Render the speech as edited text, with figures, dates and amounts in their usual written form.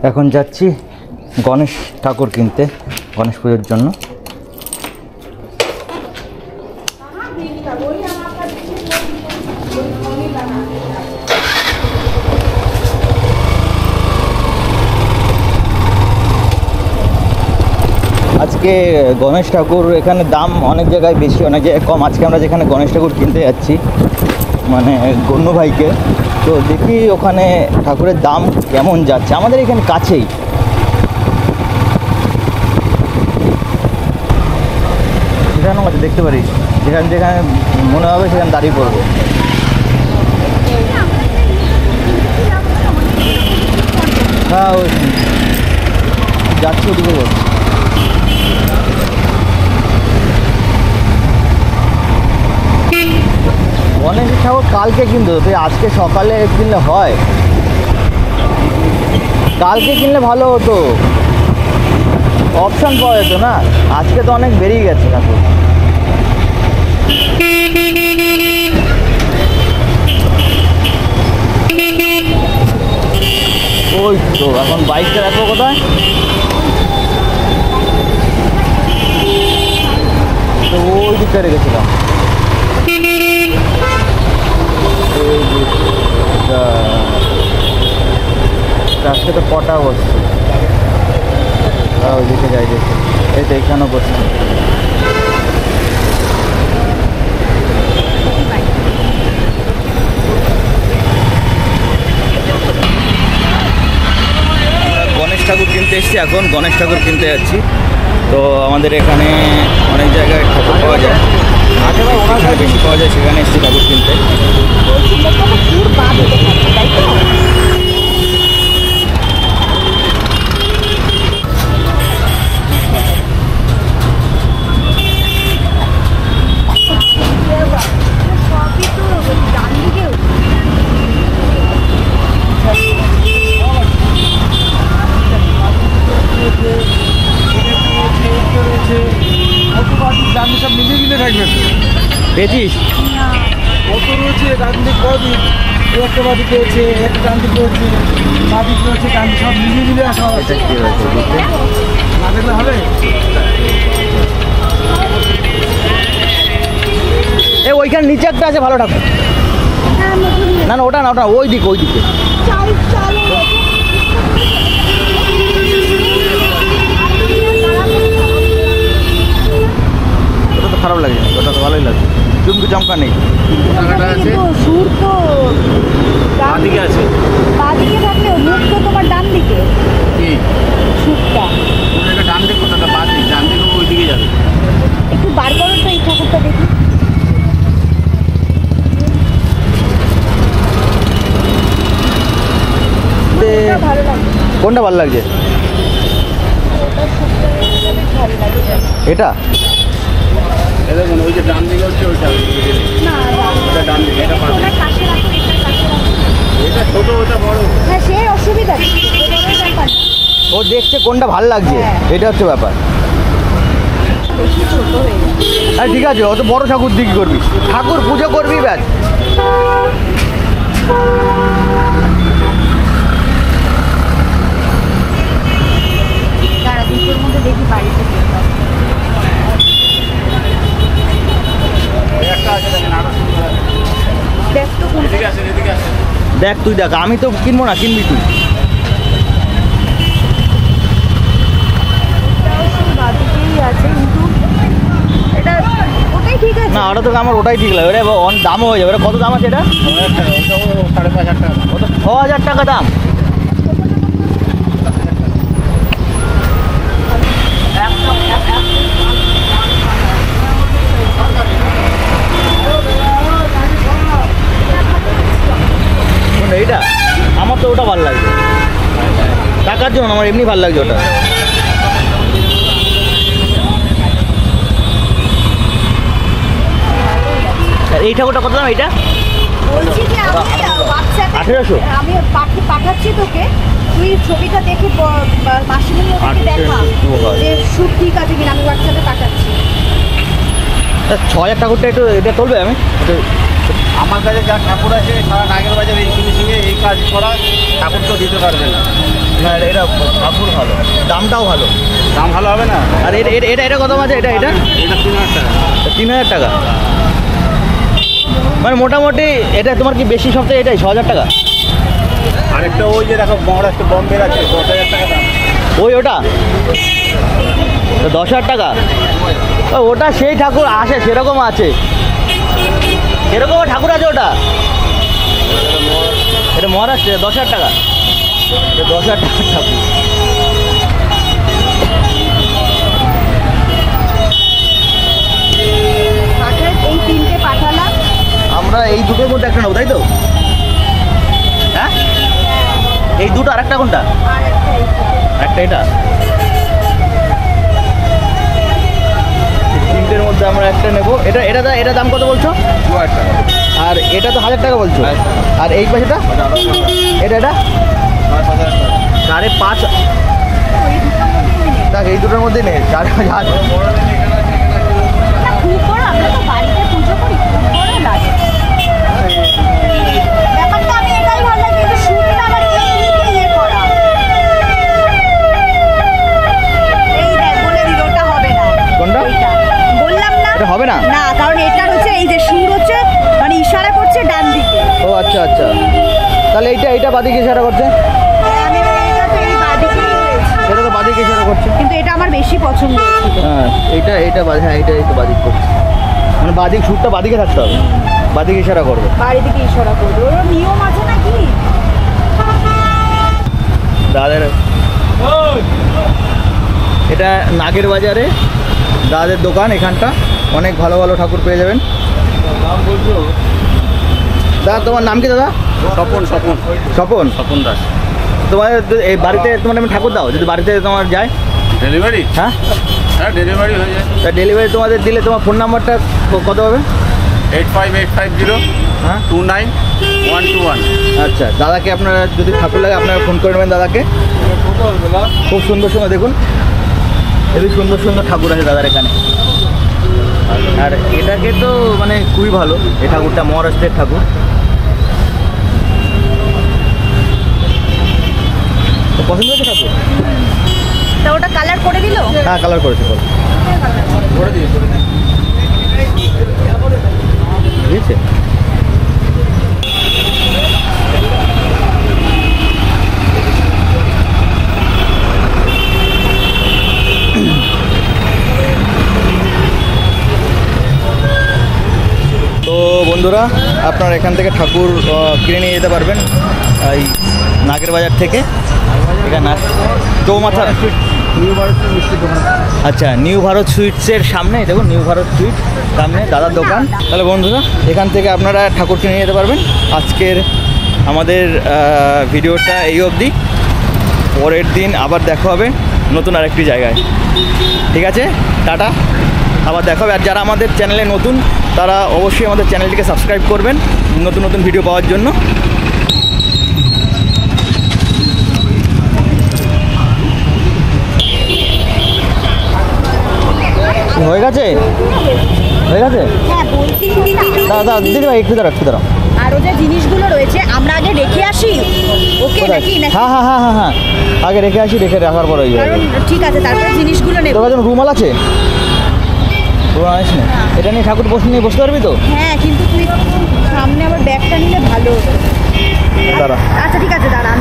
এখন যাচ্ছি গণেশ ঠাকুর কিনতে গণেশ পুজোর জন্য। আজকে গণেশ ঠাকুর এখানে দাম অনেক জায়গায় বেশি, অনেক জায়গায় কম। আজকে আমরা যেখানে গণেশ ঠাকুর কিনতে যাচ্ছি মানে গণ্য ভাইকে, তো দেখি ওখানে ঠাকুরের দাম কেমন যাচ্ছে। আমাদের এখানে কাছেই। সেখানেও আছে, দেখতে পারি, যেখানে যেখানে মনে হবে সেখানে দাঁড়িয়ে পড়বো। হ্যাঁ ওই যাচ্ছি, ওদিকে যাচ্ছি। গণেশ ঠাকুর কালকে কিনতে হতো, আজকে সকালে কিনলে হয়? কালকে কিনলে ভালো হতো, অপশান পাওয়া যেত না। আজকে তো অনেক বেরিয়ে গেছে ঠাকুর। ওই তো এখন বাইকটা রাখবো কোথায়? তো ওই দিকটা রেখেছিলাম। আজকে তো কটা বসছে, ওই দিকে যাই দেখি। এই তো এখানেও বসছে। গণেশ ঠাকুর কিনতে এসেছি, এখন গণেশ ঠাকুর কিনতে যাচ্ছি। তো আমাদের এখানে অনেক জায়গায় ঠাকুর পাওয়া যায়, ওনার বেশি পাওয়া যায়, সেখানে এসেছি ঠাকুর কিনতে। সব মিলিয়ে মিলে থাকবে পেয়েছিস? কত রয়েছে ডান্ডি, কদিন একটা বাড়ি পেয়েছে, একটা ডান্ডি পেয়েছে, বাড়ি পেয়েছে, ডান্ডি সব মিলিয়ে মিলে আসা হচ্ছে। না দেখলে হবে? এ ওইখানে নিচে একটা আছে ভালো ঠাকুর। না না ওটা না, ওটা ওই দিকে, ওই দিকে। ওটা তো খারাপ লাগে না, ওটা তো ভালোই লাগে। চুমকি চমকা নেই। বাদিকে আছে, বাদিকে থাকলে মুখ তো তোমার ডান দিকে। কি সুরটা ওটা ডান দিকে, কোথাটা বাদিকে? ডান দিকে ওই দিকে যাবে। একটু বার করো তো এই ঠাকুরটা দেখি। ভালো লাগছে। কোনটা ভালো লাগছে? এটা দেখুন ওই যে ডান দিকে হচ্ছে ওইটা, না ওটা ডান দিকে, এটা বাদিকে। ওটা কাছে রাখো, এটা কাছে রাখো। এটা ছোট, ওটা বড়। হ্যাঁ সে অসুবিধা নেই, বড় ব্যাপার। ও দেখছে কোনটা ভালো লাগছে, এটা হচ্ছে ব্যাপার। ছোট হয়ে যায়। আরে ঠিক আছে, অত বড় ঠাকুর দিয়ে কি করবি? ঠাকুর পুজো করবি ব্যাস। দাঁড়া, দুটোর মধ্যে দেখি বাড়িতে দেখ তো কোনটা। দেখ তুই দেখ, আমি তো কিনবো না, কিনবি তুই। আছে কিন্তু এটা ওটাই ঠিক আছে না, ওটা তো আমার ওটাই ঠিক লাগে। ওটা অনেক দামও হয়ে যাবে। ওটা কত দাম আছে? এটা 5,500 টাকা। ওটা 6,000 টাকা দাম। এইটা আমার তো ওটা ভালো লাগছে টাকার জন্য, আমার এমনি ভালো লাগছে ওটা। এই ঠাকুরটা কত দাম? এইটা বলছি যে আমি WhatsApp-এ 1800 আমি পাঠাচ্ছি তোকে, তুই ছবিটা দেখে মাসিমণি ওদেরকে দেখা যে শুট ঠিক আছে কিনা। আমি WhatsApp-এ পাঠাচ্ছি। 6,000 ঠাকুরটা একটু এটা তুলবে? আমি আমার কাছে যা ঠাকুর আছে সারা নাগের বাজার এই ফিনিশিংয়ে এই কাজ করা ঠাকুর তো দিতে পারবে না। না এটা ঠাকুর ভালো, দামটাও ভালো। দাম ভালো হবে না? আর এটা কত আছে? এটা এটা 3000 টাকা। 3000 টাকা, মানে মোটামুটি এটা তোমার কি বেশি সপ্তাহে এটাই 6000 টাকা? আরেকটা ওই যে দেখো মহারাষ্ট্র বম্বের আছে 10000 টাকা দাম। ওটা 10,000 টাকা। ওটা সেই ঠাকুর আসে, সেরকম আছে, এরকম ঠাকুর আছে ওটা। এটা মহারাষ্ট্রে 10,000 টাকা, 10,000 টাকার ঠাকুর। এই 3টে পাঠালাম। আমরা এই দুটোর মধ্যে একটা নেবো, তাই তো? হ্যাঁ, এই দুটো। আর একটা কোনটা? আর একটা এটা। তিনটের মধ্যে আমরা একটা নেবো। এটা দাম কত বলছো? 2000 টাকা। আর এটা তো 1000 টাকা বলছো। আর এই পাশেটা এটা 5,500 টাকা। এই দুটোর মধ্যে নেই 4,000। খুব বড়, আমরা তো বাড়িতে পুজো করি, খুব বড় লাগে। ব্যাপারটা আমি এটাই ভালো লাগে, কিন্তু শুটটা আবার ইয়ে করা। এই দেখ, বলে দিল ওটা হবে না। কোনটা? এইটা বললাম না, এটা হবে না? না, কারণ এটার হচ্ছে এই যে সুর হচ্ছে মানে ইশারা করছে ডান দিকে। ও আচ্ছা আচ্ছা, তাহলে এইটা বাদিকে ইশারা করছে। আমি এটা তো এই বাদিকেই রয়েছে, এটা তো বাদিকে ইশারা করছে। কিন্তু এটা আমার বেশি পছন্দ হয়েছিল। হ্যাঁ, এইটা এইটাই তো বাদিক করছে, মানে বাদিক সুরটা বাদিকে থাকতে হবে, বাদিকে ইশারা করবে। বাড়ি দিকে ইশারা করবে, ওর নিয়ম আছে নাকি? দাদের এটা নাগের বাজারে দাদের দোকান। এখানটা অনেক ভালো ভালো ঠাকুর পেয়ে যাবেন। দাম বলছো? দাদা তোমার নাম কি দাদা? স্বপন স্বপন দাস। তোমার এই বাড়িতে তোমার আমি ঠাকুর দাও, যদি বাড়িতে তোমার যায় ডেলিভারি? হ্যাঁ, ডেলিভারি হয়ে যায়। তা ডেলিভারি তোমাদের দিলে তোমার ফোন নাম্বারটা কত হবে? 85850 হ্যাঁ 29121। আচ্ছা, দাদাকে আপনারা যদি ঠাকুর লাগে আপনারা ফোন করে নেবেন দাদাকে। খুব সুন্দর সুন্দর, দেখুন খুবই সুন্দর সুন্দর ঠাকুর আছে দাদার এখানে। আর এটাকে তো মানে খুবই ভালো, এই ঠাকুরটা মহারাষ্ট্রের ঠাকুর। তো পছন্দ হয়েছে ঠাকুর? তা ওটা কালার করে দিল? হ্যাঁ, কালার করেছে করে দিয়ে বুঝেছে। তো বন্ধুরা, আপনারা এখান থেকে ঠাকুর কিনে নিয়ে যেতে পারবেন এই নাগের বাজার থেকে। এখানে চৌমাথা আচ্ছা, নিউ ভারত সুইটসের সামনে, দেখুন নিউ ভারত সুইট সামনে দাদার দোকান। তাহলে বন্ধুরা, এখান থেকে আপনারা ঠাকুর কিনে নিয়ে যেতে পারবেন। আজকের আমাদের ভিডিওটা এই অবধি। পরের দিন আবার দেখা হবে নতুন আরেকটি জায়গায়। ঠিক আছে, টাটা, আবার দেখা হবে। আর যারা আমাদের চ্যানেলে নতুন তারা অবশ্যই আমাদের চ্যানেলটিকে সাবস্ক্রাইব করবেন নতুন নতুন ভিডিও পাওয়ার জন্য। হয়ে গেছে? হ্যাঁ, বলছি দাদা দিদি ভাই একটু দাঁড়াও। আরো যে জিনিসগুলো রয়েছে আমরা আগে রেখে আসি, ওকে নাকি? হ্যাঁ, আগে রেখে রাখার পর হয়ে যাবে। কারণ ঠিক আছে, তারপরে জিনিসগুলো নেব। তোর কাছে রুমাল আছে? রুমাল আছে না? এটা নিয়ে ঠাকুর নিয়ে বসতে পারবি তো? হ্যাঁ, কিন্তু তুই সামনে আবার ব্যাগটা নিলে ভালো হতো। দাঁড়া। আচ্ছা ঠিক আছে, দাঁড়া।